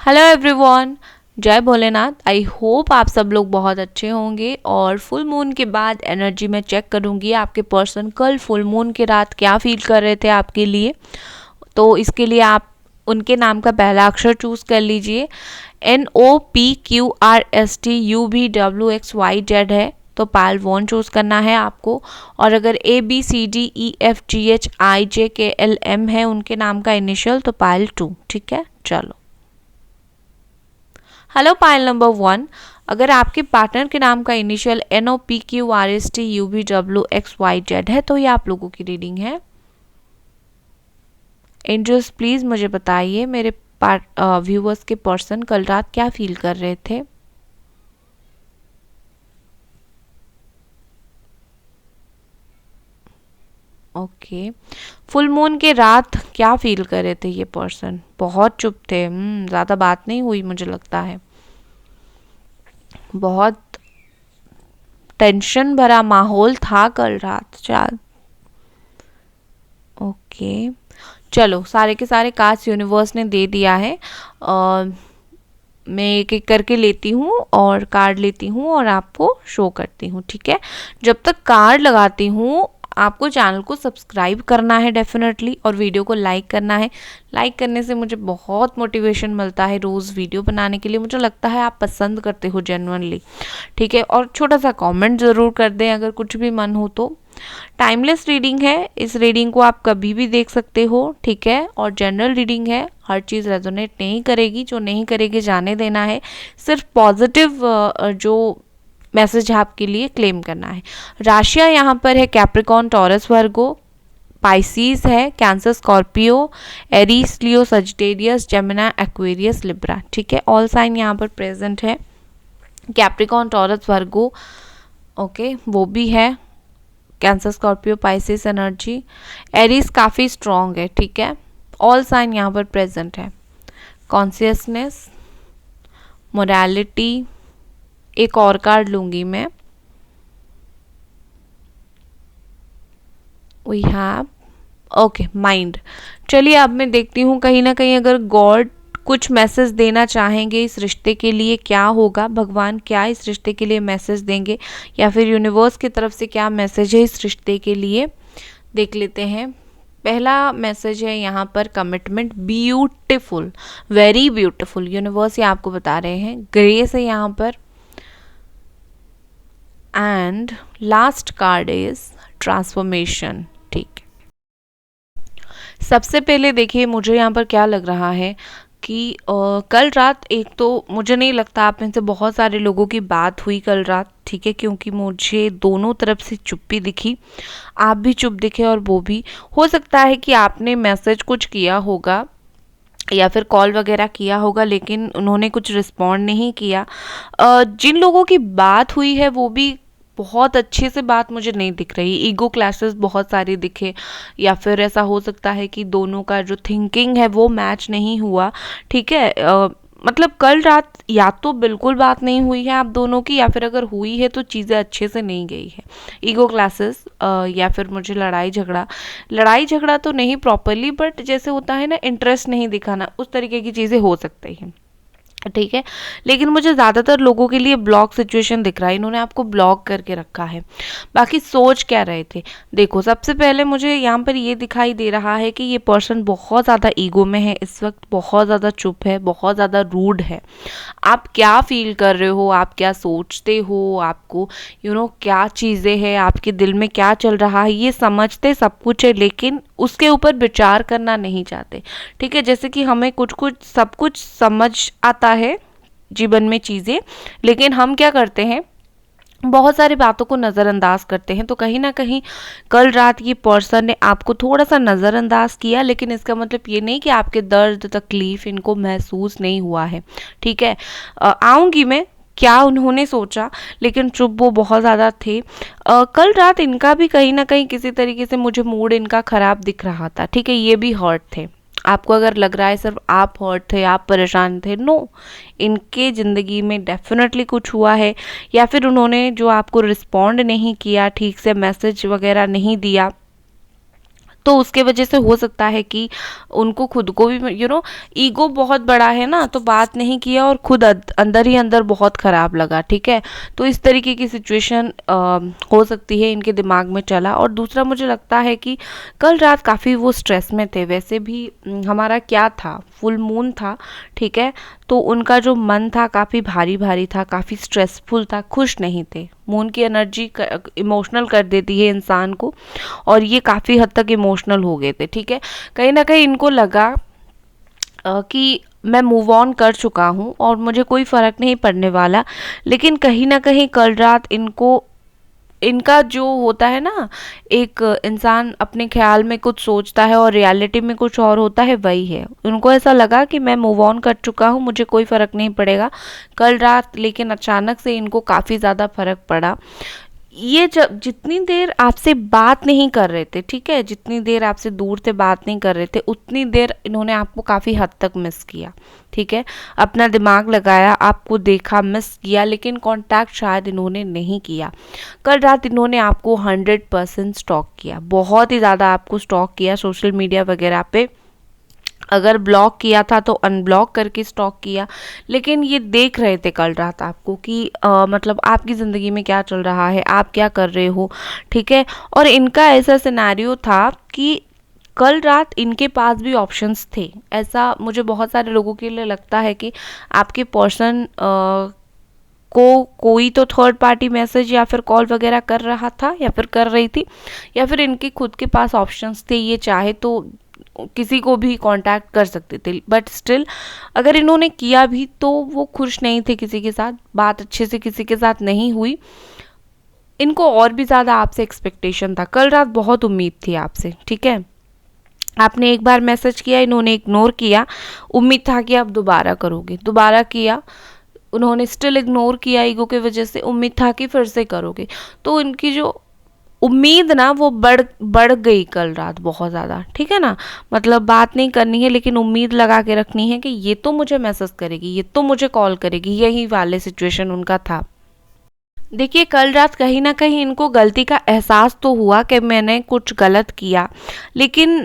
Hello everyone, जय Bholenath. I hope आप सब लोग बहुत अच्छे होंगे। और फुल मून के बाद एनर्जी में चेक करूंगी आपके पर्सन कल फुल मून के रात क्या फील कर रहे थे आपके लिए। तो इसके लिए आप उनके नाम का पहला अक्षर चूज कर लीजिए। NOPQRSTUVWXYZ है तो पायल वन चूज करना है आपको। और अगर ABCDEFGHIJKLM है उनके नाम का इनिशियल तो पायल 2। ठीक है, चलो। Hello pile number 1। अगर आपके पार्टनर के नाम का इनिशियल NOPQRSTUVWXYZ है तो ये आप लोगों की रीडिंग है। एंजल्स प्लीज मुझे बताइए मेरे व्यूअर्स के पर्सन कल रात क्या फील कर रहे थे। ओके, फुल मून के रात क्या फील कर रहे थे ये पर्सन। बहुत चुप थे, ज़्यादा बात नहीं हुई मुझे लगता है। बहुत टेंशन भरा माहौल था कल रात शायद। ओके, चलो सारे के सारे कार्ड्स यूनिवर्स ने दे दिया है। मैं एक एक करके लेती हूँ और कार्ड लेती हूँ और आपको शो करती हूँ। ठीक है, जब तक कार्ड लगाती हूँ आपको चैनल को सब्सक्राइब करना है डेफिनेटली, और वीडियो को लाइक करना है। लाइक करने से मुझे बहुत मोटिवेशन मिलता है रोज़ वीडियो बनाने के लिए। मुझे लगता है आप पसंद करते हो जेन्युइनली। ठीक है, और छोटा सा कमेंट ज़रूर कर दें अगर कुछ भी मन हो तो। टाइमलेस रीडिंग है, इस रीडिंग को आप कभी भी देख सकते हो। ठीक है, और जनरल रीडिंग है, हर चीज़ रेजोनेट नहीं करेगी, जो नहीं करेगी जाने देना है। सिर्फ पॉजिटिव जो मैसेज आपके लिए क्लेम करना है। राशियाँ यहाँ पर है कैप्रिकॉन, टॉरस, वर्गो, पाइसीज है, कैंसर, स्कॉर्पियो, एरीज, लियो, सजिटेरियस, जेमिना, एक्वेरियस, लिब्रा। ठीक है, ऑल साइन यहाँ पर प्रेजेंट है। कैप्रिकॉन, टॉरस, वर्गो, ओके वो भी है। Cancer, Scorpio, Pisces energy, Aries काफ़ी स्ट्रॉन्ग है। ठीक है, ऑल साइन यहाँ पर प्रेजेंट है। कॉन्शियसनेस, मोरालिटी, एक और कार्ड लूंगी मैं। We have okay mind. चलिए अब मैं देखती हूँ कहीं ना कहीं अगर गॉड कुछ मैसेज देना चाहेंगे इस रिश्ते के लिए क्या होगा। भगवान क्या इस रिश्ते के लिए मैसेज देंगे, या फिर यूनिवर्स की तरफ से क्या मैसेज है इस रिश्ते के लिए, देख लेते हैं। पहला मैसेज है यहाँ पर commitment, beautiful, very beautiful. Universe ये आपको बता रहे हैं ग्रेस है यहाँ पर। And last card is transformation. ठीक, सबसे पहले देखिए मुझे यहाँ पर क्या लग रहा है कि कल रात एक तो मुझे नहीं लगता आप में से बहुत सारे लोगों की बात हुई कल रात। ठीक है, क्योंकि मुझे दोनों तरफ से चुप्पी दिखी, आप भी चुप दिखे और वो भी। हो सकता है कि आपने मैसेज कुछ किया होगा या फिर कॉल वगैरह किया होगा लेकिन उन्होंने कुछ रिस्पॉन्ड नहीं किया। जिन लोगों की बात हुई है वो भी बहुत अच्छे से बात मुझे नहीं दिख रही। ईगो क्लैशेस बहुत सारे दिखे, या फिर ऐसा हो सकता है कि दोनों का जो थिंकिंग है वो मैच नहीं हुआ। ठीक है, मतलब कल रात या तो बिल्कुल बात नहीं हुई है आप दोनों की, या फिर अगर हुई है तो चीज़ें अच्छे से नहीं गई है। ईगो क्लासेस या फिर मुझे लड़ाई झगड़ा तो नहीं प्रॉपरली, बट जैसे होता है ना इंटरेस्ट नहीं दिखाना, उस तरीके की चीज़ें हो सकती हैं। ठीक है, लेकिन मुझे ज़्यादातर लोगों के लिए ब्लॉक सिचुएशन दिख रहा है, इन्होंने आपको ब्लॉक करके रखा है। बाकी सोच क्या रहे थे, देखो सबसे पहले मुझे यहाँ पर ये दिखाई दे रहा है कि ये पर्सन बहुत ज़्यादा ईगो में है इस वक्त, बहुत ज़्यादा चुप है, बहुत ज़्यादा रूड है। आप क्या फील कर रहे हो, आप क्या सोचते हो, आपको क्या चीज़ें हैं आपके दिल में, क्या चल रहा है, ये समझते सब कुछ है लेकिन उसके ऊपर विचार करना नहीं चाहते। ठीक है, जैसे कि हमें कुछ कुछ सब कुछ समझ आता है जीवन में चीज़ें, लेकिन हम क्या करते हैं बहुत सारी बातों को नज़रअंदाज करते हैं। तो कहीं ना कहीं कल रात ये पर्सन ने आपको थोड़ा सा नज़रअंदाज किया, लेकिन इसका मतलब ये नहीं कि आपके दर्द तकलीफ इनको महसूस नहीं हुआ है। ठीक है, आऊँगी मैं क्या उन्होंने सोचा, लेकिन चुप वो बहुत ज़्यादा थे। कल रात इनका भी कहीं ना कहीं किसी तरीके से मुझे मूड इनका ख़राब दिख रहा था। ठीक है, ये भी हर्ट थे। आपको अगर लग रहा है सिर्फ आप हर्ट थे, आप परेशान थे, नो, इनके ज़िंदगी में डेफिनेटली कुछ हुआ है, या फिर उन्होंने जो आपको रिस्पॉन्ड नहीं किया ठीक से, मैसेज वगैरह नहीं दिया, तो उसके वजह से हो सकता है कि उनको खुद को भी ईगो बहुत बड़ा है ना, तो बात नहीं किया और खुद अंदर ही अंदर बहुत ख़राब लगा। ठीक है, तो इस तरीके की सिचुएशन हो सकती है, इनके दिमाग में चला। और दूसरा मुझे लगता है कि कल रात काफ़ी वो स्ट्रेस में थे। वैसे भी हमारा क्या था, फुल मून था। ठीक है, तो उनका जो मन था काफ़ी भारी भारी था, काफ़ी स्ट्रेसफुल था, खुश नहीं थे। मून की एनर्जी इमोशनल कर देती है इंसान को, और ये काफ़ी हद तक इमोशनल हो गए थे। ठीक है, कहीं ना कहीं इनको लगा कि मैं मूव ऑन कर चुका हूँ और मुझे कोई फ़र्क नहीं पड़ने वाला। लेकिन कहीं ना कहीं कल रात इनका जो होता है ना, एक इंसान अपने ख्याल में कुछ सोचता है और रियलिटी में कुछ और होता है, वही है। उनको ऐसा लगा कि मैं मूव ऑन कर चुका हूँ, मुझे कोई फ़र्क नहीं पड़ेगा कल रात। लेकिन अचानक से इनको काफ़ी ज़्यादा फ़र्क पड़ा। ये जब जितनी देर आपसे बात नहीं कर रहे थे, ठीक है, जितनी देर आपसे दूर से बात नहीं कर रहे थे, उतनी देर इन्होंने आपको काफ़ी हद तक मिस किया। ठीक है, अपना दिमाग लगाया, आपको देखा, मिस किया, लेकिन कांटेक्ट शायद इन्होंने नहीं किया। कल रात इन्होंने आपको 100% स्टॉक किया, बहुत ही ज़्यादा आपको स्टॉक किया सोशल मीडिया वगैरह पे। अगर ब्लॉक किया था तो अनब्लॉक करके स्टॉक किया। लेकिन ये देख रहे थे कल रात आपको कि मतलब आपकी ज़िंदगी में क्या चल रहा है, आप क्या कर रहे हो। ठीक है, और इनका ऐसा सिनेरियो था कि कल रात इनके पास भी ऑप्शंस थे। ऐसा मुझे बहुत सारे लोगों के लिए लगता है कि आपके पर्सन को कोई तो थर्ड पार्टी मैसेज या फिर कॉल वगैरह कर रहा था, या फिर कर रही थी, या फिर इनके खुद के पास ऑप्शंस थे। ये चाहे तो किसी को भी कांटेक्ट कर सकते थे, बट स्टिल अगर इन्होंने किया भी तो वो खुश नहीं थे किसी के साथ, बात अच्छे से किसी के साथ नहीं हुई। इनको और भी ज़्यादा आपसे एक्सपेक्टेशन था, कल रात बहुत उम्मीद थी आपसे। ठीक है, आपने एक बार मैसेज किया, इन्होंने इग्नोर किया, उम्मीद था कि आप दोबारा करोगे, दोबारा किया, उन्होंने स्टिल इग्नोर किया ईगो की वजह से, उम्मीद था कि फिर से करोगे। तो इनकी जो उम्मीद ना वो बढ़ बढ़ गई कल रात बहुत ज़्यादा। ठीक है ना, मतलब बात नहीं करनी है लेकिन उम्मीद लगा के रखनी है कि ये तो मुझे मैसेज करेगी, ये तो मुझे कॉल करेगी, यही वाले सिचुएशन उनका था। देखिए, कल रात कहीं ना कहीं इनको गलती का एहसास तो हुआ कि मैंने कुछ गलत किया, लेकिन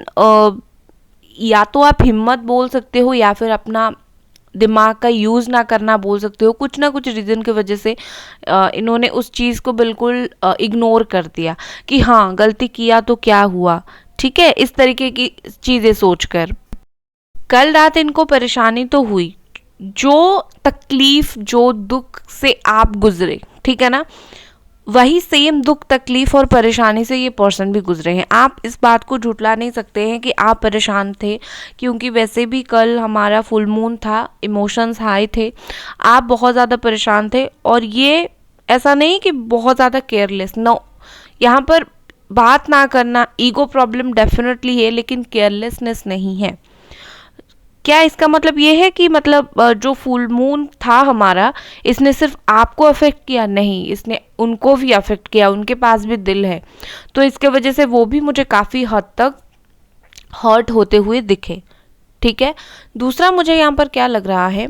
या तो आप हिम्मत बोल सकते हो या फिर अपना दिमाग का यूज़ ना करना बोल सकते हो। कुछ ना कुछ रीज़न की वजह से इन्होंने उस चीज़ को बिल्कुल इग्नोर कर दिया कि हाँ, गलती किया तो क्या हुआ। ठीक है, इस तरीके की चीज़ें सोचकर कल रात इनको परेशानी तो हुई। जो तकलीफ, जो दुख से आप गुजरे, ठीक है ना, वही सेम दुख, तकलीफ और परेशानी से ये पर्सन भी गुजरे हैं। आप इस बात को झुटला नहीं सकते हैं कि आप परेशान थे, क्योंकि वैसे भी कल हमारा फुल मून था, इमोशंस हाई थे, आप बहुत ज़्यादा परेशान थे। और ये ऐसा नहीं कि बहुत ज़्यादा केयरलेस, नो, यहाँ पर बात ना करना ईगो प्रॉब्लम डेफिनेटली है, लेकिन केयरलेसनेस नहीं है। क्या इसका मतलब ये है कि मतलब जो फुल मून था हमारा, इसने सिर्फ आपको अफेक्ट किया? नहीं, इसने उनको भी अफेक्ट किया, उनके पास भी दिल है, तो इसके वजह से वो भी मुझे काफ़ी हद तक हर्ट होते हुए दिखे। ठीक है, दूसरा मुझे यहाँ पर क्या लग रहा है,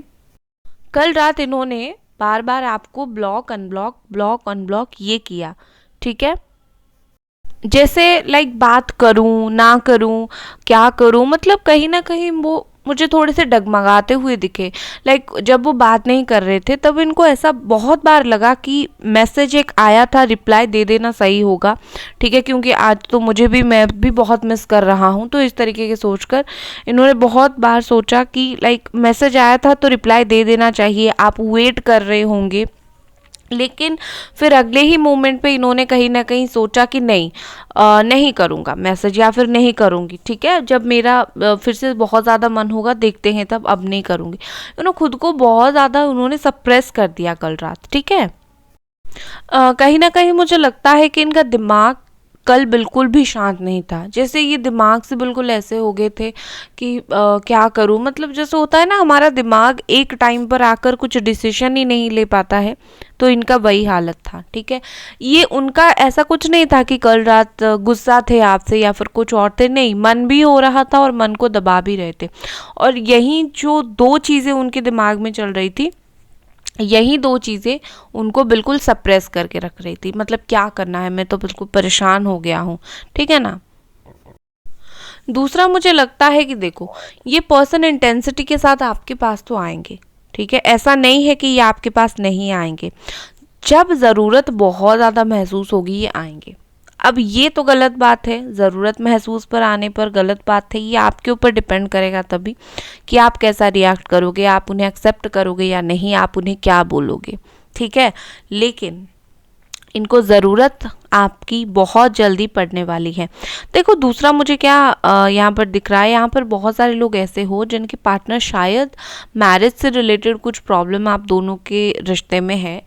कल रात इन्होंने बार बार आपको ब्लॉक अनब्लॉक, ब्लॉक अनब्लॉक ये किया। ठीक है, जैसे लाइक बात करूं ना करूं, क्या करूं, मतलब कहीं ना कहीं वो मुझे थोड़े से डगमगाते हुए दिखे। लाइक जब वो बात नहीं कर रहे थे तब इनको ऐसा बहुत बार लगा कि मैसेज एक आया था, रिप्लाई दे देना सही होगा। ठीक है, क्योंकि आज तो मैं भी बहुत मिस कर रहा हूँ। तो इस तरीके के सोचकर इन्होंने बहुत बार सोचा कि लाइक मैसेज आया था तो रिप्लाई दे देना चाहिए, आप वेट कर रहे होंगे। लेकिन फिर अगले ही मोमेंट पे इन्होंने कहीं ना कहीं सोचा कि नहीं, नहीं करूँगा मैसेज, या फिर नहीं करूँगी। ठीक है, जब मेरा फिर से बहुत ज़्यादा मन होगा, देखते हैं तब, अब नहीं करूँगी। उन्होंने खुद को बहुत ज़्यादा उन्होंने सप्रेस कर दिया कल रात। ठीक है, कहीं ना कहीं मुझे लगता है कि इनका दिमाग कल बिल्कुल भी शांत नहीं था। जैसे ये दिमाग से बिल्कुल ऐसे हो गए थे कि क्या करूं, मतलब जैसे होता है ना, हमारा दिमाग एक टाइम पर आकर कुछ डिसीजन ही नहीं ले पाता है, तो इनका वही हालत था। ठीक है, ये उनका ऐसा कुछ नहीं था कि कल रात गुस्सा थे आपसे या फिर कुछ और थे, नहीं, मन भी हो रहा था और मन को दबा भी रहे थे। और यही जो दो चीज़ें उनके दिमाग में चल रही थी, यही दो चीज़ें उनको बिल्कुल सप्रेस करके रख रही थी। मतलब क्या करना है, मैं तो बिल्कुल परेशान हो गया हूँ। ठीक है ना, दूसरा मुझे लगता है कि देखो, ये पर्सन इंटेंसिटी के साथ आपके पास तो आएंगे, ठीक है, ऐसा नहीं है कि ये आपके पास नहीं आएंगे। जब ज़रूरत बहुत ज़्यादा महसूस होगी ये आएंगे। अब ये तो गलत बात है, ज़रूरत महसूस पर आने पर गलत बात है, ये आपके ऊपर डिपेंड करेगा तभी कि आप कैसा रिएक्ट करोगे, आप उन्हें एक्सेप्ट करोगे या नहीं, आप उन्हें क्या बोलोगे, ठीक है। लेकिन इनको ज़रूरत आपकी बहुत जल्दी पड़ने वाली है। देखो दूसरा मुझे क्या यहाँ पर दिख रहा है, यहाँ पर बहुत सारे लोग ऐसे हो जिनके पार्टनर शायद मैरिज से रिलेटेड कुछ प्रॉब्लम आप दोनों के रिश्ते में है,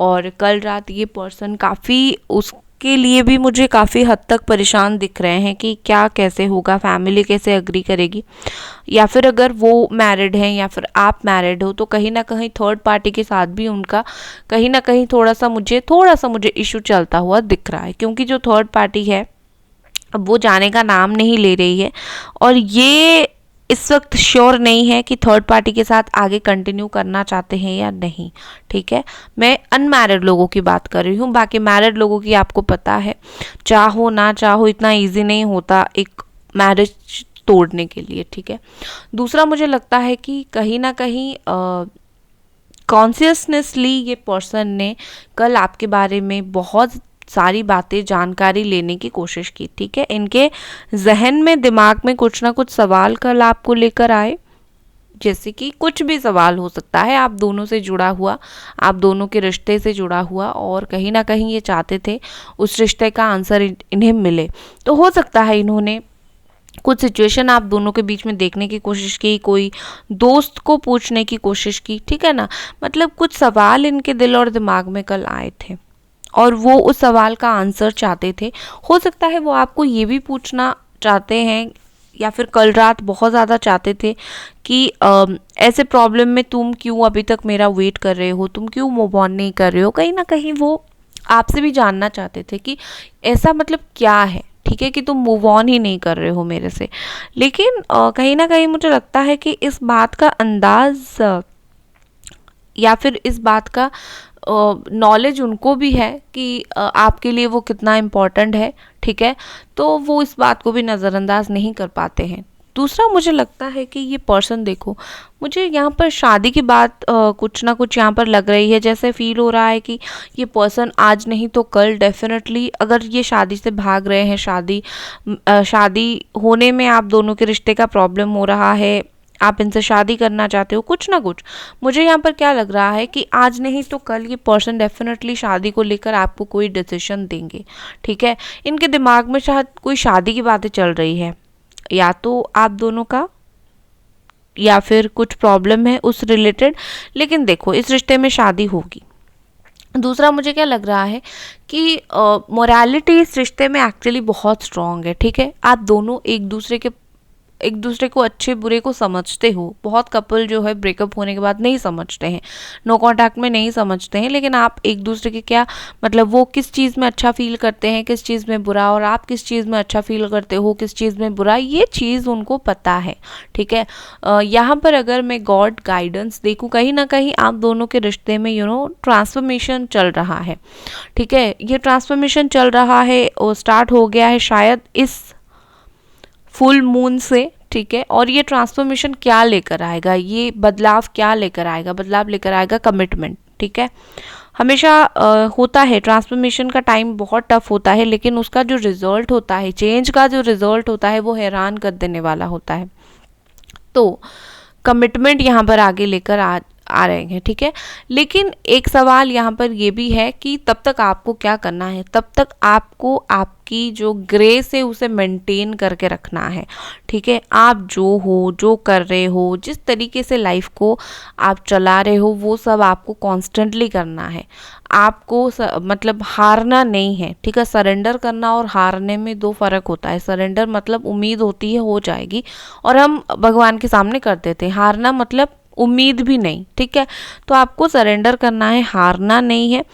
और कल रात ये पर्सन काफ़ी उसके लिए भी मुझे काफ़ी हद तक परेशान दिख रहे हैं कि क्या कैसे होगा, फैमिली कैसे एग्री करेगी, या फिर अगर वो मैरिड हैं या फिर आप मैरिड हो तो कहीं ना कहीं थर्ड पार्टी के साथ भी उनका कहीं ना कहीं थोड़ा सा मुझे इशू चलता हुआ दिख रहा है, क्योंकि जो थर्ड पार्टी है अब वो जाने का नाम नहीं ले रही है, और ये इस वक्त श्योर नहीं है कि थर्ड पार्टी के साथ आगे कंटिन्यू करना चाहते हैं या नहीं, ठीक है। मैं अनमैरिड लोगों की बात कर रही हूँ, बाकी मैरिड लोगों की आपको पता है, चाहो ना चाहो इतना इजी नहीं होता एक मैरिज तोड़ने के लिए, ठीक है। दूसरा मुझे लगता है कि कहीं ना कहीं कॉन्शियसनेसली ये पर्सन ने कल आपके बारे में बहुत सारी बातें जानकारी लेने की कोशिश की, ठीक है। इनके जहन में दिमाग में कुछ ना कुछ सवाल कल आपको लेकर आए, जैसे कि कुछ भी सवाल हो सकता है आप दोनों से जुड़ा हुआ, आप दोनों के रिश्ते से जुड़ा हुआ, और कहीं ना कहीं ये चाहते थे उस रिश्ते का आंसर इन्हें मिले। तो हो सकता है इन्होंने कुछ सिचुएशन आप दोनों के बीच में देखने की कोशिश की, कोई दोस्त को पूछने की कोशिश की, ठीक है ना। मतलब कुछ सवाल इनके दिल और दिमाग में कल आए थे और वो उस सवाल का आंसर चाहते थे। हो सकता है वो आपको ये भी पूछना चाहते हैं या फिर कल रात बहुत ज़्यादा चाहते थे कि ऐसे प्रॉब्लम में तुम क्यों अभी तक मेरा वेट कर रहे हो, तुम क्यों मूव ऑन नहीं कर रहे हो। कहीं ना कहीं वो आपसे भी जानना चाहते थे कि ऐसा मतलब क्या है, ठीक है, कि तुम मूव ऑन ही नहीं कर रहे हो मेरे से। लेकिन कहीं ना कहीं मुझे लगता है कि इस बात का अंदाज या फिर इस बात का नॉलेज उनको भी है कि आपके लिए वो कितना इम्पोर्टेंट है, ठीक है। तो वो इस बात को भी नज़रअंदाज नहीं कर पाते हैं। दूसरा मुझे लगता है कि ये पर्सन, देखो मुझे यहाँ पर शादी की बात कुछ ना कुछ यहाँ पर लग रही है, जैसे फील हो रहा है कि ये पर्सन आज नहीं तो कल डेफिनेटली, अगर ये शादी से भाग रहे हैं, शादी होने में आप दोनों के रिश्ते का प्रॉब्लम हो रहा है, आप इनसे शादी करना चाहते हो, कुछ ना कुछ मुझे यहाँ पर क्या लग रहा है कि आज नहीं तो कल ये पर्सन डेफिनेटली शादी को लेकर आपको कोई डिसीजन देंगे, ठीक है। इनके दिमाग में शायद कोई शादी की बातें चल रही है, या तो आप दोनों का या फिर कुछ प्रॉब्लम है उस रिलेटेड, लेकिन देखो इस रिश्ते में शादी होगी। दूसरा मुझे क्या लग रहा है कि मोरालिटी इस रिश्ते में एक्चुअली बहुत स्ट्रांग है, ठीक है। आप दोनों एक दूसरे को अच्छे बुरे को समझते हो। बहुत कपल जो है ब्रेकअप होने के बाद नहीं समझते हैं, नो कांटेक्ट में नहीं समझते हैं, लेकिन आप एक दूसरे के क्या मतलब वो किस चीज़ में अच्छा फील करते हैं, किस चीज़ में बुरा, और आप किस चीज़ में अच्छा फील करते हो, किस चीज़ में बुरा, ये चीज़ उनको पता है, ठीक है। यहाँ पर अगर मैं गॉड गाइडेंस देखूँ, कहीं ना कहीं आप दोनों के रिश्ते में ट्रांसफॉर्मेशन चल रहा है, ठीक है। ये ट्रांसफॉर्मेशन चल रहा है और स्टार्ट हो गया है शायद इस फुल मून से, ठीक है। और ये ट्रांसफॉर्मेशन क्या लेकर आएगा, ये बदलाव क्या लेकर आएगा, बदलाव लेकर आएगा कमिटमेंट, ठीक है। हमेशा होता है ट्रांसफॉर्मेशन का टाइम बहुत टफ होता है, लेकिन उसका जो रिजल्ट होता है, चेंज का जो रिजल्ट होता है, वो हैरान कर देने वाला होता है। तो कमिटमेंट यहाँ पर आगे लेकर आ रहे हैं, ठीक है। लेकिन एक सवाल यहाँ पर ये भी है कि तब तक आपको क्या करना है, तब तक आपको आपकी जो ग्रेस है उसे मेंटेन करके रखना है, ठीक है। आप जो कर रहे हो, जिस तरीके से लाइफ को आप चला रहे हो, वो सब आपको कॉन्स्टेंटली करना है। आपको मतलब हारना नहीं है, ठीक है। सरेंडर करना और हारने में दो फर्क होता है। सरेंडर मतलब उम्मीद होती है हो जाएगी, और हम भगवान के सामने कर देते हैं। हारना मतलब उम्मीद भी नहीं, ठीक है। तो आपको सरेंडर करना है, हारना नहीं है।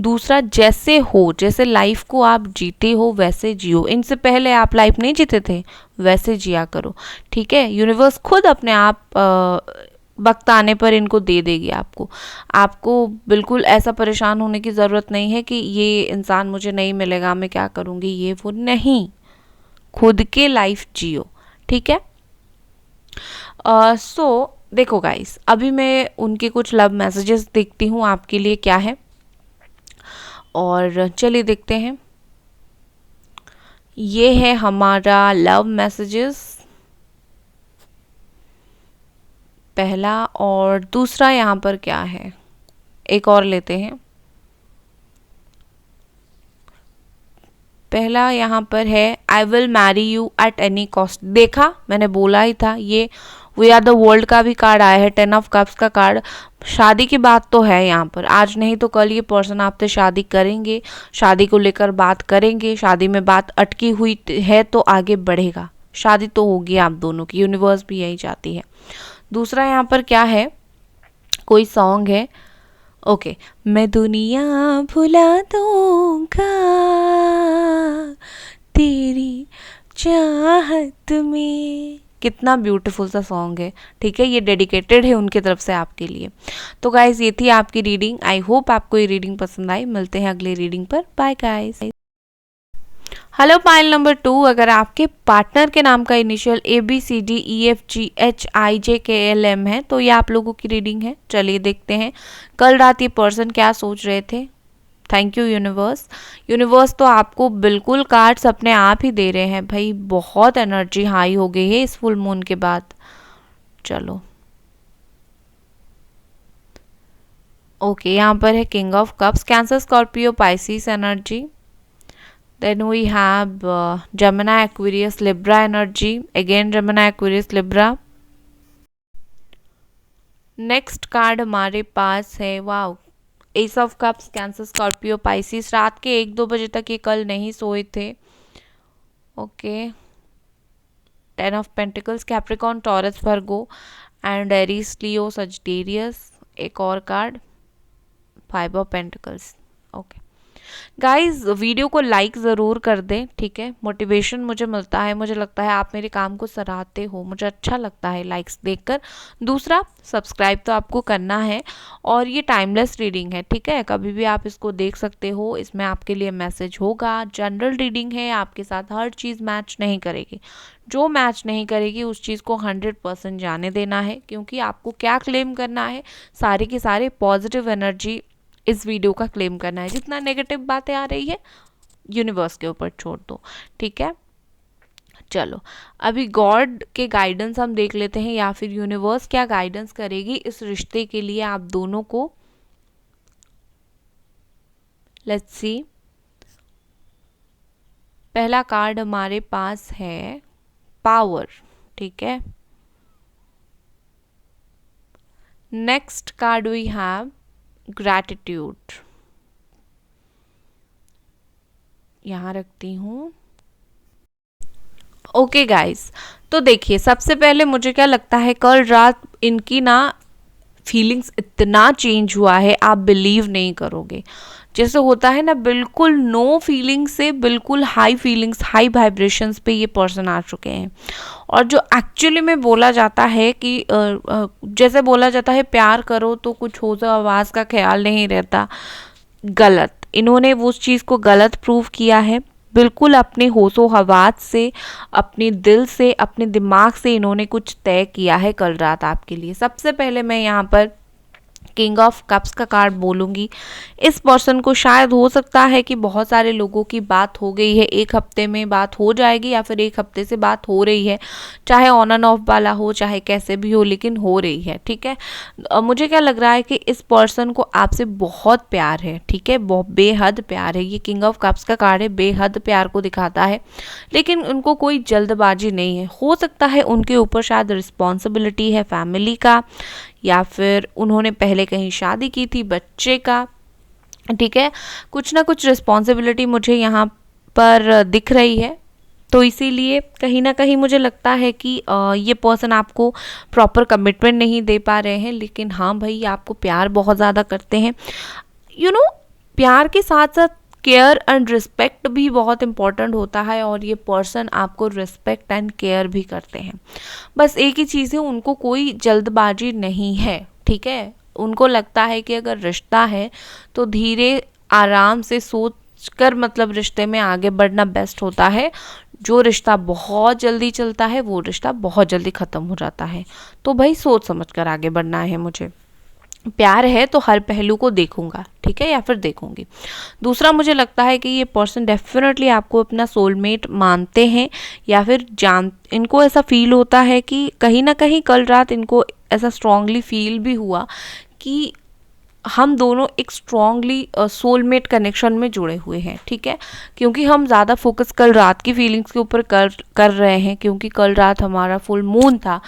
दूसरा, जैसे हो, जैसे लाइफ को आप जीते हो वैसे जियो। इनसे पहले आप लाइफ नहीं जीते थे, वैसे जिया करो, ठीक है। यूनिवर्स खुद अपने आप वक्त आने पर इनको दे देगी आपको बिल्कुल ऐसा परेशान होने की ज़रूरत नहीं है कि ये इंसान मुझे नहीं मिलेगा, मैं क्या करूँगी, ये वो नहीं। खुद के लाइफ जियो, ठीक है। सो देखो गाइस, अभी मैं उनके कुछ लव मैसेजेस देखती हूँ आपके लिए क्या है, और चलिए देखते हैं। ये है हमारा लव मैसेजेस पहला, और दूसरा यहाँ पर क्या है, एक और लेते हैं। पहला यहाँ पर है I will marry you at any cost. देखा, मैंने बोला ही था, ये वी आर द वर्ल्ड का भी कार्ड आया है, 10 ऑफ कप्स का कार्ड। शादी की बात तो है यहाँ पर, आज नहीं तो कल ये पर्सन आपसे शादी करेंगे, शादी को लेकर बात करेंगे, शादी में बात अटकी हुई है तो आगे बढ़ेगा, शादी तो होगी आप दोनों की, यूनिवर्स भी यही चाहती है। दूसरा यहाँ पर क्या है, कोई सॉन्ग है, ओके मैं दुनिया भुला दूंगा तेरी चाहत में। कितना ब्यूटीफुल सा सॉन्ग है, ठीक है, ये डेडिकेटेड है उनकी तरफ से आपके लिए। तो गाइस ये थी आपकी रीडिंग, आई होप आपको ये रीडिंग पसंद आई। मिलते हैं अगले रीडिंग पर, bye guys. Hello pile number 2, अगर आपके पार्टनर के नाम का इनिशियल ABCDEFGHIJKLM है तो ये आप लोगों की रीडिंग है। चलिए देखते हैं कल रात ये पर्सन क्या सोच रहे थे। Thank you universe. यूनिवर्स तो आपको बिल्कुल कार्ड्स अपने आप ही दे रहे हैं भाई, बहुत एनर्जी हाई हो गई है इस फुल मून के बाद। चलो ओके, यहाँ पर है king of cups, cancer Scorpio Pisces energy. Then we have Gemini, Aquarius, Libra energy. Again Gemini, Aquarius, Libra. Next card हमारे पास है, wow, S of cups, cancer Scorpio Pisces. रात के 1-2 बजे तक ये कल नहीं सोए थे। Okay, 10 of pentacles, Capricorn, taurus, Virgo and Aries, Leo, Sagittarius. एक और card, 5 of pentacles. Okay guys, video को लाइक ज़रूर कर दें, ठीक है, मोटिवेशन मुझे मिलता है, मुझे लगता है आप मेरे काम को सराहते हो, मुझे अच्छा लगता है लाइक्स देखकर। दूसरा, सब्सक्राइब तो आपको करना है, और ये टाइमलेस रीडिंग है, ठीक है, कभी भी आप इसको देख सकते हो, इसमें आपके लिए मैसेज होगा। जनरल रीडिंग है, आपके साथ हर चीज़ मैच नहीं करेगी, जो मैच नहीं करेगी उस चीज़ को 100% जाने देना है, क्योंकि आपको क्या क्लेम करना है, सारे के सारे पॉजिटिव एनर्जी इस वीडियो का क्लेम करना है। जितना नेगेटिव बातें आ रही है यूनिवर्स के ऊपर छोड़ दो, ठीक है। चलो अभी गॉड के गाइडेंस हम देख लेते हैं, या फिर यूनिवर्स क्या गाइडेंस करेगी इस रिश्ते के लिए आप दोनों को। लेट्स सी, पहला कार्ड हमारे पास है पावर, ठीक है। Next card we have gratitude, यहाँ रखती हूँ। ओके गाइस, तो देखिए सबसे पहले मुझे क्या लगता है, कल रात इनकी ना फीलिंग्स इतना चेंज हुआ है, आप बिलीव नहीं करोगे। जैसे होता है ना, बिल्कुल नो फीलिंग्स से बिल्कुल हाई फीलिंग्स, हाई वाइब्रेशंस पे ये पर्सन आ चुके हैं। और जो एक्चुअली में बोला जाता है कि जैसे बोला जाता है प्यार करो तो कुछ हो, तो आवाज़ का ख्याल नहीं रहता, गलत। इन्होंने वो उस चीज़ को गलत प्रूव किया है, बिल्कुल अपने होशो हवास से, अपने दिल से, अपने दिमाग से इन्होंने कुछ तय किया है कल रात आपके लिए। सबसे पहले मैं यहाँ पर किंग ऑफ कप्स का कार्ड बोलूँगी। इस पर्सन को शायद हो सकता है कि बहुत सारे लोगों की बात हो गई है, एक हफ्ते में बात हो जाएगी, या फिर एक हफ्ते से बात हो रही है, चाहे ऑन एंड ऑफ वाला हो, चाहे कैसे भी हो, लेकिन हो रही है, ठीक है। मुझे क्या लग रहा है कि इस पर्सन को आपसे बहुत प्यार है, ठीक है, बहुत बेहद प्यार है। ये किंग ऑफ कप्स का कार्ड है, बेहद प्यार को दिखाता है, लेकिन उनको कोई जल्दबाजी नहीं है। हो सकता है उनके ऊपर शायद रिस्पॉन्सिबिलिटी है फैमिली का, या फिर उन्होंने पहले कहीं शादी की थी बच्चे का, ठीक है, कुछ ना कुछ रिस्पॉन्सिबिलिटी मुझे यहाँ पर दिख रही है। तो इसीलिए कहीं ना कहीं मुझे लगता है कि ये पर्सन आपको प्रॉपर कमिटमेंट नहीं दे पा रहे हैं, लेकिन हाँ भाई आपको प्यार बहुत ज़्यादा करते हैं। यू नो, प्यार के साथ साथ केयर एंड रिस्पेक्ट भी बहुत इम्पॉर्टेंट होता है, और ये पर्सन आपको रिस्पेक्ट एंड केयर भी करते हैं। बस एक ही चीज़ है, उनको कोई जल्दबाजी नहीं है, ठीक है। उनको लगता है कि अगर रिश्ता है तो धीरे आराम से सोच कर मतलब रिश्ते में आगे बढ़ना बेस्ट होता है। जो रिश्ता बहुत जल्दी चलता है वो रिश्ता बहुत जल्दी ख़त्म हो जाता है। तो भाई सोच समझ कर आगे बढ़ना है मुझे। प्यार है तो हर पहलू को देखूंगा, ठीक है, या फिर देखूंगी। दूसरा, मुझे लगता है कि ये पर्सन डेफिनेटली आपको अपना सोलमेट मानते हैं, या फिर इनको ऐसा फील होता है कि कहीं ना कहीं कल रात इनको ऐसा स्ट्रांगली फील भी हुआ कि हम दोनों एक स्ट्रांगली सोलमेट कनेक्शन में जुड़े हुए हैं, ठीक है। क्योंकि हम ज़्यादा फोकस कल रात की फीलिंग्स के ऊपर कर रहे हैं, क्योंकि कल रात हमारा फुल मून था,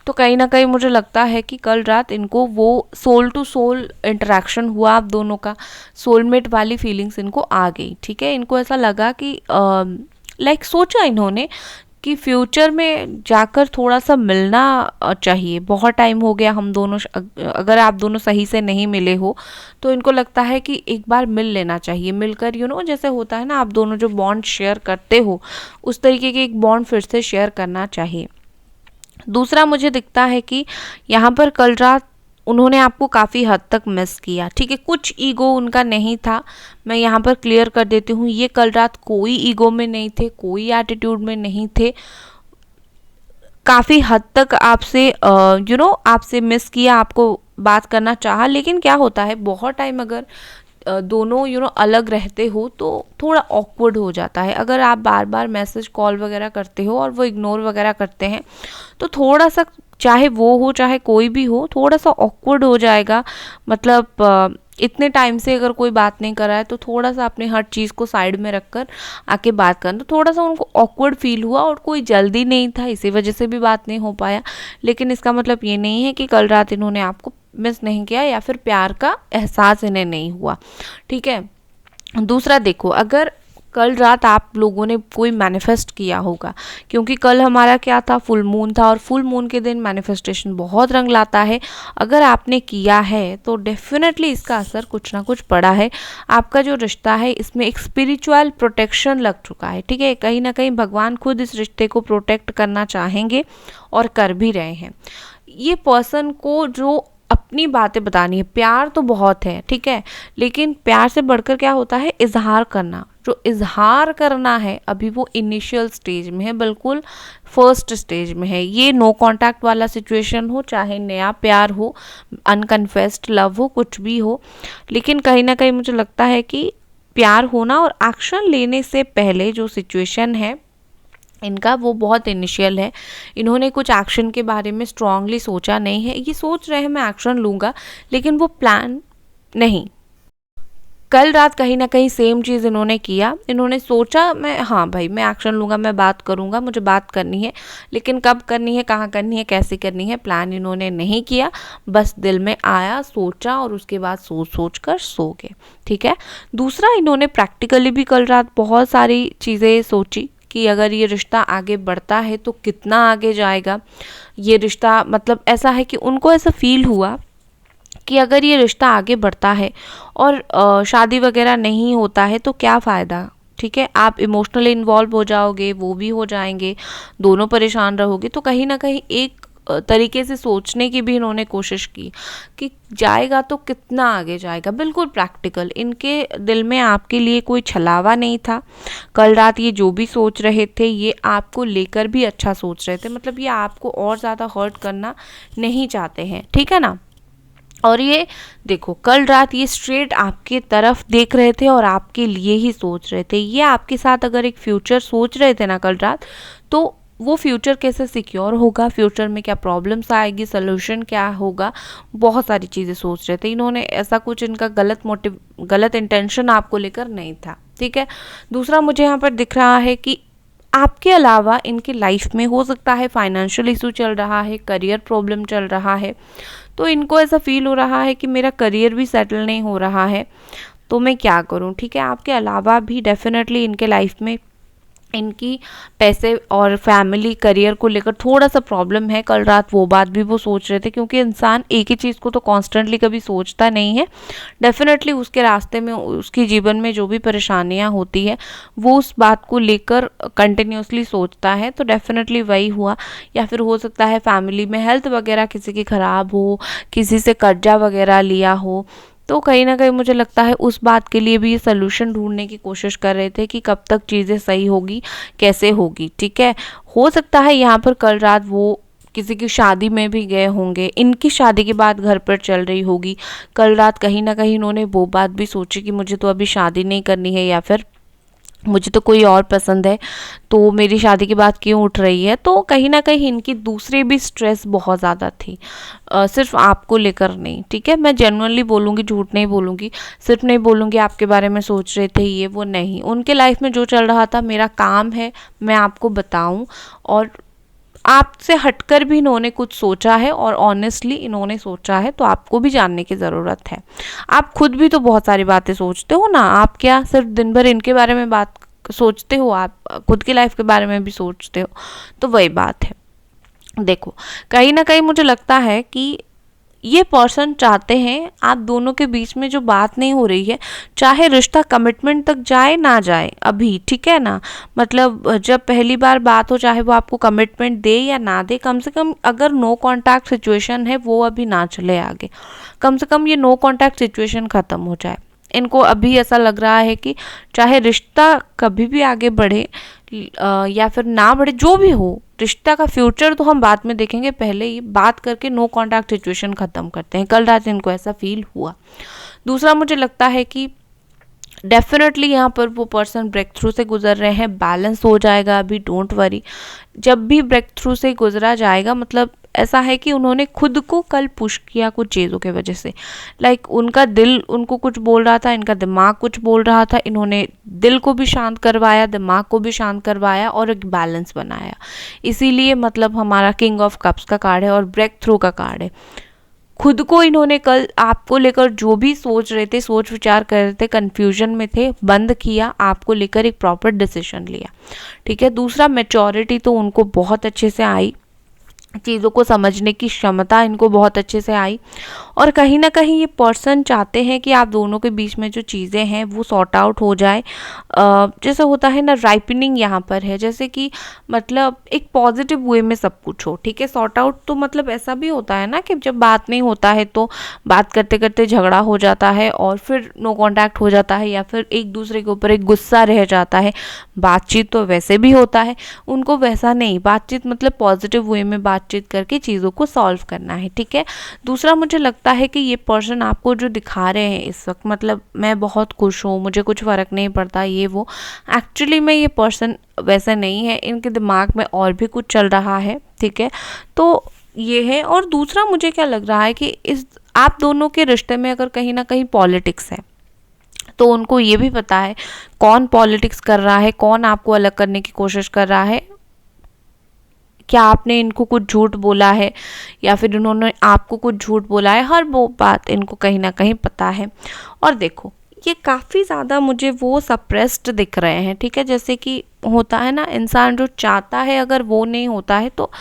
तो कहीं ना कहीं मुझे लगता है कि कल रात इनको वो सोल टू सोल इंटरेक्शन हुआ आप दोनों का, सोलमेट वाली फीलिंग्स इनको आ गई, ठीक है। इनको ऐसा लगा कि लाइक सोचा इन्होंने कि फ्यूचर में जाकर थोड़ा सा मिलना चाहिए। बहुत टाइम हो गया हम दोनों, अगर आप दोनों सही से नहीं मिले हो तो इनको लगता है कि एक बार मिल लेना चाहिए। मिलकर जैसे होता है ना, आप दोनों जो बॉन्ड शेयर करते हो उस तरीके के एक बॉन्ड फिर से शेयर करना चाहिए। दूसरा, मुझे दिखता है कि यहाँ पर कल रात उन्होंने आपको काफ़ी हद तक मिस किया, ठीक है। कुछ ईगो उनका नहीं था, मैं यहाँ पर क्लियर कर देती हूँ, ये कल रात कोई ईगो में नहीं थे, कोई एटीट्यूड में नहीं थे। काफ़ी हद तक आपसे आपसे मिस किया, आपको बात करना चाहा, लेकिन क्या होता है बहुत टाइम अगर दोनों अलग रहते हो तो थोड़ा ऑकवर्ड हो जाता है। अगर आप बार बार मैसेज कॉल वगैरह करते हो और वो इग्नोर वगैरह करते हैं तो थोड़ा सा, चाहे वो हो चाहे कोई भी हो, थोड़ा सा ऑकवर्ड हो जाएगा। मतलब इतने टाइम से अगर कोई बात नहीं कर रहा है तो थोड़ा सा अपने हर चीज़ को साइड में रखकर आके बात करना, तो थोड़ा सा उनको ऑकवर्ड फील हुआ और कोई जल्दी नहीं था, इसी वजह से भी बात नहीं हो पाया। लेकिन इसका मतलब ये नहीं है कि कल रात इन्होंने आपको मिस नहीं किया या फिर प्यार का एहसास इन्हें नहीं हुआ, ठीक है। दूसरा, देखो, अगर कल रात आप लोगों ने कोई मैनिफेस्ट किया होगा, क्योंकि कल हमारा क्या था, फुल मून था, और फुल मून के दिन मैनिफेस्टेशन बहुत रंग लाता है। अगर आपने किया है तो डेफिनेटली इसका असर कुछ ना कुछ पड़ा है। आपका जो रिश्ता है इसमें एक स्पिरिचुअल प्रोटेक्शन लग चुका है, ठीक है। कहीं ना कहीं भगवान खुद इस रिश्ते को प्रोटेक्ट करना चाहेंगे और कर भी रहे हैं। ये पर्सन को जो अपनी बातें बतानी है, प्यार तो बहुत है, ठीक है, लेकिन प्यार से बढ़कर क्या होता है, इजहार करना। जो इजहार करना है अभी वो इनिशियल स्टेज में है, बिल्कुल फर्स्ट स्टेज में है। ये नो कांटेक्ट वाला सिचुएशन हो, चाहे नया प्यार हो, अनकन्फेस्ड लव हो, कुछ भी हो, लेकिन कहीं ना कहीं मुझे लगता है कि प्यार होना और एक्शन लेने से पहले जो सिचुएशन है इनका वो बहुत इनिशियल है। इन्होंने कुछ एक्शन के बारे में स्ट्रांगली सोचा नहीं है। ये सोच रहे हैं मैं एक्शन लूँगा, लेकिन वो प्लान नहीं। कल रात कहीं ना कहीं सेम चीज़ इन्होंने किया। इन्होंने सोचा मैं, हाँ भाई मैं एक्शन लूँगा, मैं बात करूँगा, मुझे बात करनी है, लेकिन कब करनी है, कहाँ करनी है, कैसे करनी है, प्लान इन्होंने नहीं किया। बस दिल में आया, सोचा और उसके बाद सोच सोच कर सो गए, ठीक है। दूसरा, इन्होंने प्रैक्टिकली भी कल रात बहुत सारी चीज़ें सोची कि अगर ये रिश्ता आगे बढ़ता है तो कितना आगे जाएगा। ये रिश्ता, मतलब ऐसा है कि उनको ऐसा फील हुआ कि अगर ये रिश्ता आगे बढ़ता है और शादी वगैरह नहीं होता है तो क्या फ़ायदा, ठीक है। आप इमोशनली इन्वॉल्व हो जाओगे, वो भी हो जाएंगे, दोनों परेशान रहोगे। तो कहीं ना कहीं एक तरीके से सोचने की भी इन्होंने कोशिश की कि जाएगा तो कितना आगे जाएगा, बिल्कुल प्रैक्टिकल। इनके दिल में आपके लिए कोई छलावा नहीं था। कल रात ये जो भी सोच रहे थे ये आपको लेकर भी अच्छा सोच रहे थे, मतलब ये आपको और ज़्यादा हर्ट करना नहीं चाहते हैं, ठीक है ना। और ये देखो, कल रात ये स्ट्रेट आपके तरफ देख रहे थे और आपके लिए ही सोच रहे थे। ये आपके साथ अगर एक फ्यूचर सोच रहे थे ना कल रात, तो वो फ्यूचर कैसे सिक्योर होगा, फ्यूचर में क्या प्रॉब्लम्स आएगी, सोल्यूशन क्या होगा, बहुत सारी चीज़ें सोच रहे थे इन्होंने। ऐसा कुछ इनका गलत इंटेंशन आपको लेकर नहीं था, ठीक है। दूसरा, मुझे यहाँ पर दिख रहा है कि आपके अलावा इनकी लाइफ में हो सकता है फाइनेंशियल इशू चल रहा है, करियर प्रॉब्लम चल रहा है, तो इनको ऐसा फील हो रहा है कि मेरा करियर भी सेटल नहीं हो रहा है तो मैं क्या करूं, ठीक है। आपके अलावा भी डेफिनेटली इनके लाइफ में इनकी पैसे और फैमिली करियर को लेकर थोड़ा सा प्रॉब्लम है। कल रात वो बात भी वो सोच रहे थे, क्योंकि इंसान एक ही चीज़ को तो कॉन्स्टेंटली कभी सोचता नहीं है। डेफिनेटली उसके रास्ते में, उसके जीवन में जो भी परेशानियां होती है वो उस बात को लेकर कंटिन्यूसली सोचता है, तो डेफिनेटली वही हुआ। या फिर हो सकता है फैमिली में हेल्थ वगैरह किसी की ख़राब हो, किसी से कर्जा वगैरह लिया हो, तो कहीं ना कहीं मुझे लगता है उस बात के लिए भी ये सलूशन ढूंढने की कोशिश कर रहे थे कि कब तक चीज़ें सही होगी, कैसे होगी। ठीक है, हो सकता है यहाँ पर कल रात वो किसी की शादी में भी गए होंगे, इनकी शादी की बात घर पर चल रही होगी। कल रात कहीं ना कहीं इन्होंने वो बात भी सोची कि मुझे तो अभी शादी नहीं करनी है, या फिर मुझे तो कोई और पसंद है, तो मेरी शादी की बात क्यों उठ रही है। तो कहीं ना कहीं इनकी दूसरी भी स्ट्रेस बहुत ज़्यादा थी, सिर्फ आपको लेकर नहीं। ठीक है, मैं जेन्युइनली बोलूँगी, झूठ नहीं बोलूँगी, सिर्फ नहीं बोलूँगी आपके बारे में सोच रहे थे ये वो, नहीं। उनके लाइफ में जो चल रहा था, मेरा काम है मैं आपको बताऊँ, और आपसे हटकर भी इन्होंने कुछ सोचा है, और ऑनेस्टली इन्होंने सोचा है, तो आपको भी जानने की ज़रूरत है। आप खुद भी तो बहुत सारी बातें सोचते हो ना, आप क्या सिर्फ दिन भर इनके बारे में बात सोचते हो, आप खुद की लाइफ के बारे में भी सोचते हो। तो वही बात है। देखो, कहीं ना कहीं मुझे लगता है कि ये पर्सन चाहते हैं आप दोनों के बीच में जो बात नहीं हो रही है, चाहे रिश्ता कमिटमेंट तक जाए ना जाए अभी, ठीक है ना, मतलब जब पहली बार बात हो, चाहे वो आपको कमिटमेंट दे या ना दे, कम से कम अगर नो कांटेक्ट सिचुएशन है वो अभी ना चले आगे, कम से कम ये नो कांटेक्ट सिचुएशन ख़त्म हो जाए। इनको अभी ऐसा लग रहा है कि चाहे रिश्ता कभी भी आगे बढ़े या फिर ना बढ़े, जो भी हो, रिश्ता का फ्यूचर तो हम बाद में देखेंगे, पहले ही बात करके नो कांटेक्ट सिचुएशन ख़त्म करते हैं। कल रात इनको ऐसा फील हुआ। दूसरा, मुझे लगता है कि डेफिनेटली यहाँ पर वो पर्सन ब्रेक थ्रू से गुजर रहे हैं, बैलेंस हो जाएगा अभी, डोंट वरी। जब भी ब्रेक थ्रू से गुजरा जाएगा, मतलब ऐसा है कि उन्होंने खुद को कल पुश किया कुछ चीज़ों के वजह से, लाइक उनका दिल उनको कुछ बोल रहा था, इनका दिमाग कुछ बोल रहा था, इन्होंने दिल को भी शांत करवाया, दिमाग को भी शांत करवाया, और एक बैलेंस बनाया। इसीलिए मतलब हमारा किंग ऑफ कप्स का कार्ड है और ब्रेक थ्रू का कार्ड है। खुद को इन्होंने कल आपको लेकर जो भी सोच रहे थे, सोच विचार कर रहे थे, कन्फ्यूजन में थे, बंद किया, आपको लेकर एक प्रॉपर डिसीजन लिया। ठीक है। दूसरा, मैच्योरिटी तो उनको बहुत अच्छे से आई, चीज़ों को समझने की क्षमता इनको बहुत अच्छे से आई, और कहीं ना कहीं ये पर्सन चाहते हैं कि आप दोनों के बीच में जो चीज़ें हैं वो सॉर्ट आउट हो जाए। जैसे होता है ना, राइपनिंग यहाँ पर है, जैसे कि मतलब एक पॉजिटिव वे में सब कुछ हो। ठीक है, सॉर्ट आउट तो मतलब ऐसा भी होता है ना कि जब बात नहीं होता है तो बात करते करते झगड़ा हो जाता है और फिर नो कॉन्टैक्ट हो जाता है, या फिर एक दूसरे के ऊपर एक गुस्सा रह जाता है। बातचीत तो वैसे भी होता है, उनको वैसा नहीं, बातचीत मतलब पॉजिटिव वे में बातचीत करके चीज़ों को सॉल्व करना है। ठीक है। दूसरा, मुझे लगता है कि ये पर्सन आपको जो दिखा रहे हैं इस वक्त, मतलब मैं बहुत खुश हूँ, मुझे कुछ फ़र्क नहीं पड़ता, ये वो, एक्चुअली में ये पर्सन वैसा नहीं है, इनके दिमाग में और भी कुछ चल रहा है। ठीक है, तो ये है। और दूसरा, मुझे क्या लग रहा है कि इस आप दोनों के रिश्ते में अगर कहीं ना कहीं पॉलिटिक्स है, तो उनको ये भी पता है कौन पॉलिटिक्स कर रहा है, कौन आपको अलग करने की कोशिश कर रहा है। क्या आपने इनको कुछ झूठ बोला है, या फिर इन्होंने आपको कुछ झूठ बोला है, हर वो बात इनको कहीं ना कहीं पता है। और देखो, ये काफ़ी ज़्यादा मुझे वो सप्रेस्ड दिख रहे हैं। ठीक है, जैसे कि होता है ना, इंसान जो चाहता है अगर वो नहीं होता है तो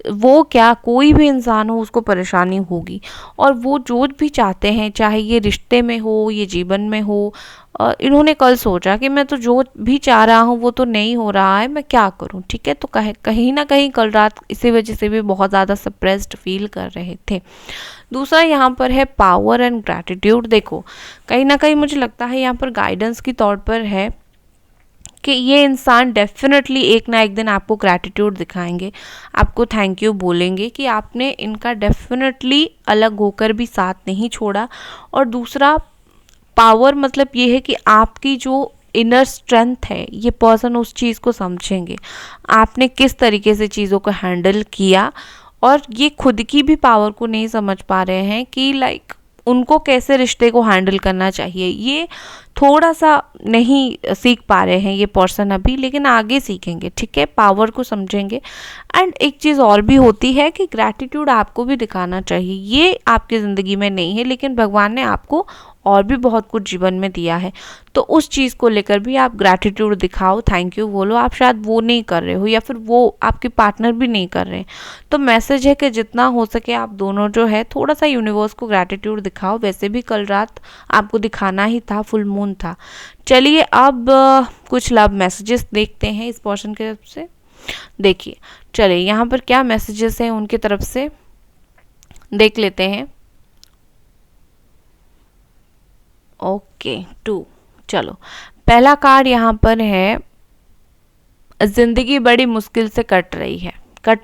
वो क्या, कोई भी इंसान हो उसको परेशानी होगी। और वो जो भी चाहते हैं, चाहे ये रिश्ते में हो, ये जीवन में हो, इन्होंने कल सोचा कि मैं तो जो भी चाह रहा हूँ वो तो नहीं हो रहा है, मैं क्या करूँ। ठीक है, तो कहीं ना कहीं कल रात इसी वजह से भी बहुत ज़्यादा सप्रेस्ड फील कर रहे थे। दूसरा यहाँ पर है पावर एंड ग्रैटिट्यूड। देखो, कहीं ना कहीं मुझे लगता है यहाँ पर गाइडेंस की तौर पर है कि ये इंसान डेफिनेटली एक ना एक दिन आपको ग्रैटिट्यूड दिखाएंगे, आपको थैंक यू बोलेंगे कि आपने इनका डेफिनेटली अलग होकर भी साथ नहीं छोड़ा। और दूसरा, पावर मतलब ये है कि आपकी जो इनर स्ट्रेंथ है, ये पर्सन उस चीज़ को समझेंगे, आपने किस तरीके से चीज़ों को हैंडल किया। और ये खुद की भी पावर को नहीं समझ पा रहे हैं कि लाइक उनको कैसे रिश्ते को हैंडल करना चाहिए, ये थोड़ा सा नहीं सीख पा रहे हैं ये पर्सन अभी, लेकिन आगे सीखेंगे। ठीक है, पावर को समझेंगे। एंड एक चीज़ और भी होती है कि ग्रैटिट्यूड आपको भी दिखाना चाहिए, ये आपकी ज़िंदगी में नहीं है, लेकिन भगवान ने आपको और भी बहुत कुछ जीवन में दिया है, तो उस चीज़ को लेकर भी आप ग्रैटिट्यूड दिखाओ, थैंक यू बोलो। आप शायद वो नहीं कर रहे हो, या फिर वो आपके पार्टनर भी नहीं कर रहे हैं, तो मैसेज है कि जितना हो सके आप दोनों जो है थोड़ा सा यूनिवर्स को ग्रैटिट्यूड दिखाओ। वैसे भी कल रात आपको दिखाना ही था, फुल मून था। चलिए अब कुछ लव मैसेजेस देखते हैं इस पर्सन की तरफ से। देखिए, चलिए यहाँ पर क्या मैसेजेस हैं उनकी तरफ से, देख लेते हैं। ओके 2। चलो, पहला कार्ड यहाँ पर है, जिंदगी बड़ी मुश्किल से कट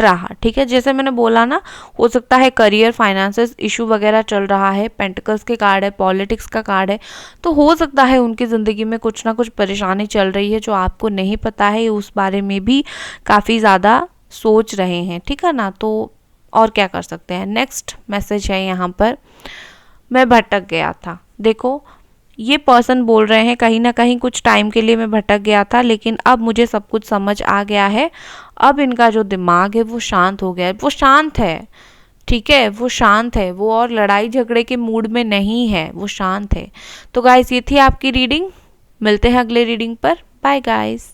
रहा, ठीक है। जैसे मैंने बोला ना, हो सकता है करियर, फाइनेंसेस इशू वगैरह चल रहा है। पेंटिकल्स के कार्ड है, पॉलिटिक्स का कार्ड है, तो हो सकता है उनकी ज़िंदगी में कुछ ना कुछ परेशानी चल रही है जो आपको नहीं पता है, उस बारे में भी काफ़ी ज़्यादा सोच रहे हैं, ठीक है ना। तो और क्या कर सकते हैं। नेक्स्ट मैसेज है यहाँ पर, मैं भटक गया था। देखो, ये पर्सन बोल रहे हैं कहीं ना कहीं कुछ टाइम के लिए मैं भटक गया था, लेकिन अब मुझे सब कुछ समझ आ गया है। अब इनका जो दिमाग है वो शांत हो गया है, वो शांत है, ठीक है, वो शांत है, वो और लड़ाई झगड़े के मूड में नहीं है, वो शांत है। तो गाइस, ये थी आपकी रीडिंग। मिलते हैं अगले रीडिंग पर। Bye guys.